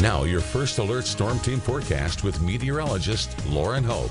Now your First Alert Storm Team forecast with meteorologist Lauren Hope.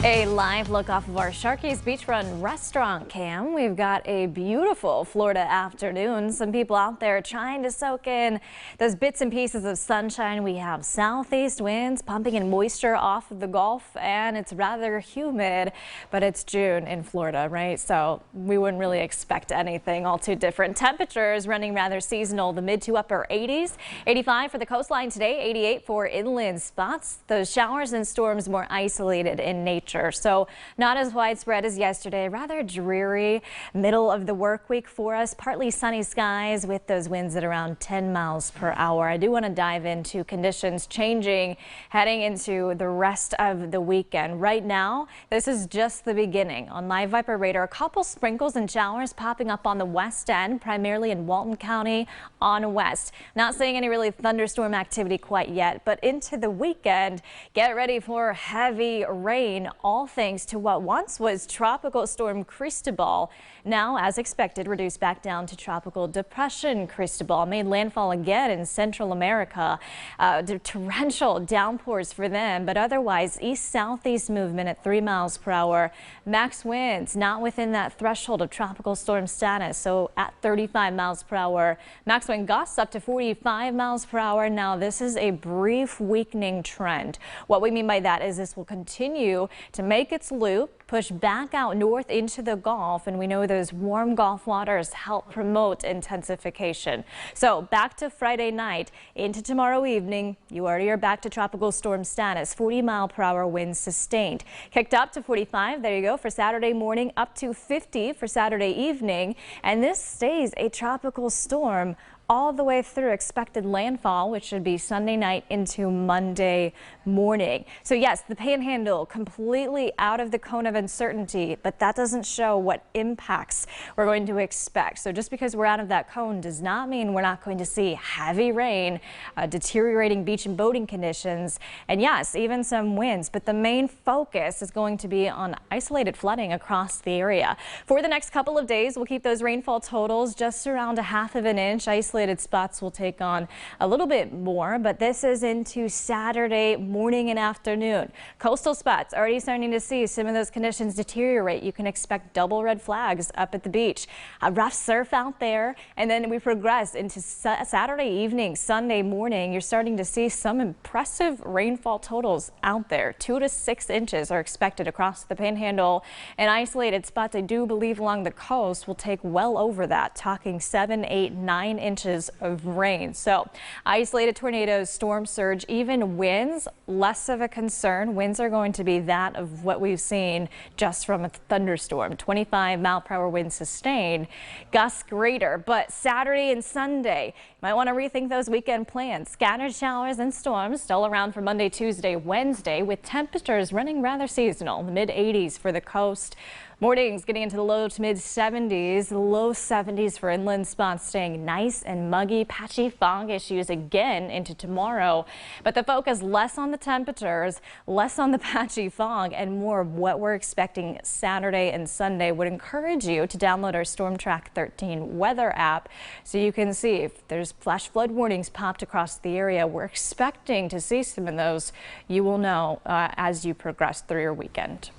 A live look off of our Sharkey's Beachfront restaurant cam. We've got a beautiful Florida afternoon. Some people out there trying to soak in those bits and pieces of sunshine. We have southeast winds pumping in moisture off of the Gulf, and it's rather humid, but it's June in Florida, right? So we wouldn't really expect anything all too different. Temperatures running rather seasonal, the mid to upper 80s. 85 for the coastline today, 88 for inland spots. Those showers and storms more isolated in nature. So not as widespread as yesterday, rather dreary middle of the work week for us. Partly sunny skies with those winds at around 10 miles per hour. I do want to dive into conditions changing heading into the rest of the weekend. Right now, this is just the beginning. On Live Viper radar, a couple sprinkles and showers popping up on the west end, primarily in Walton County on west. Not seeing any really thunderstorm activity quite yet, but into the weekend, get ready for heavy rain. All thanks to what once was Tropical Storm Cristobal, now as expected reduced back down to Tropical Depression Cristobal. Made landfall again in Central America. Torrential downpours for them, but otherwise east-southeast movement at 3 miles per hour. Max winds not within that threshold of tropical storm status, so at 35 miles per hour. Max wind gusts up to 45 miles per hour. Now this is a brief weakening trend. What we mean by that is this will continue to make its loop, push back out north into the Gulf, and we know those warm Gulf waters help promote intensification. So back to Friday night into tomorrow evening, you already are back to tropical storm status. 40 mile per hour winds sustained. Kicked up to 45, there you go, for Saturday morning, up to 50 for Saturday evening, and this stays a tropical storm all the way through expected landfall, which should be Sunday night into Monday morning. So yes, the Panhandle completely out of the cone of uncertainty, but that doesn't show what impacts we're going to expect. So just because we're out of that cone does not mean we're not going to see heavy rain, deteriorating beach and boating conditions, and yes, even some winds. But the main focus is going to be on isolated flooding across the area. For the next couple of days, we'll keep those rainfall totals just around a half of an inch. Isolated spots will take on a little bit more, but this is into Saturday morning and afternoon. Coastal spots already starting to see some of those conditions deteriorate. You can expect double red flags up at the beach. A rough surf out there, and then we progress into Saturday evening, Sunday morning. You're starting to see some impressive rainfall totals out there. 2 to 6 inches are expected across the Panhandle, and isolated spots I do believe along the coast will take well over that, talking 7, 8, 9 inches of rain. So isolated tornadoes, storm surge, even winds, less of a concern. Winds are going to be that of what we've seen just from a thunderstorm. 25 mile per hour winds sustained, gusts greater. But Saturday and Sunday, you might want to rethink those weekend plans. Scattered showers and storms still around for Monday, Tuesday, Wednesday, with temperatures running rather seasonal, the mid 80s for the coast. Mornings getting into the low to mid 70s, low 70s for inland spots, staying nice and muggy. Patchy fog issues again into tomorrow, but the focus less on the temperatures, less on the patchy fog, and more of what we're expecting Saturday and Sunday. Would encourage you to download our Storm Track 13 weather app so you can see if there's flash flood warnings popped across the area. We're expecting to see some of those. You will know as you progress through your weekend.